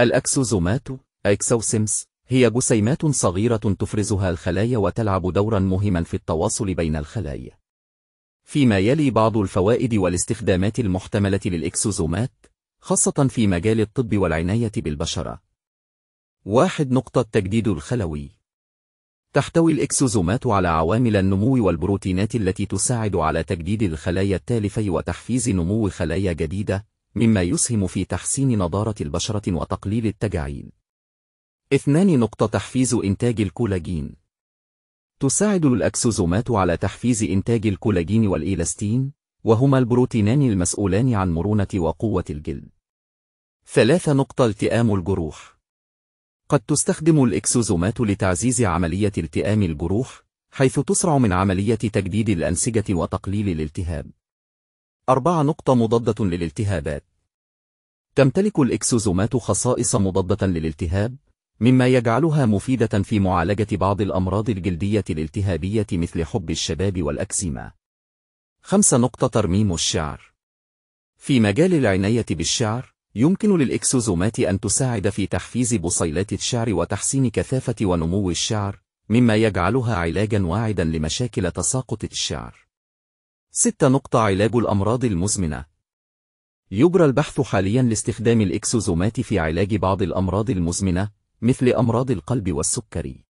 الأكسوزومات أكسوسيمز هي جسيمات صغيرة تفرزها الخلايا وتلعب دورا مهما في التواصل بين الخلايا. فيما يلي بعض الفوائد والاستخدامات المحتملة للإكسوزومات، خاصة في مجال الطب والعناية بالبشرة. 1. التجديد الخلوي. تحتوي الإكسوزومات على عوامل النمو والبروتينات التي تساعد على تجديد الخلايا التالفة وتحفيز نمو خلايا جديدة، مما يسهم في تحسين نضارة البشرة وتقليل التجاعيد. 2. تحفيز إنتاج الكولاجين. تساعد الأكسوزومات على تحفيز إنتاج الكولاجين والإيلاستين، وهما البروتينان المسؤولان عن مرونة وقوة الجلد. 3. التئام الجروح. قد تستخدم الإكسوزومات لتعزيز عملية التئام الجروح، حيث تسرع من عملية تجديد الأنسجة وتقليل الالتهاب. 4. مضادة للالتهابات. تمتلك الإكسوزومات خصائص مضادة للالتهاب، مما يجعلها مفيدة في معالجة بعض الأمراض الجلدية الالتهابية مثل حب الشباب والأكسيما. 5. ترميم الشعر. في مجال العناية بالشعر، يمكن للإكسوزومات أن تساعد في تحفيز بصيلات الشعر وتحسين كثافة ونمو الشعر، مما يجعلها علاجا واعدا لمشاكل تساقط الشعر. 6. علاج الأمراض المزمنة. يجرى البحث حاليا لاستخدام الإكسوزومات في علاج بعض الأمراض المزمنة، مثل أمراض القلب والسكري.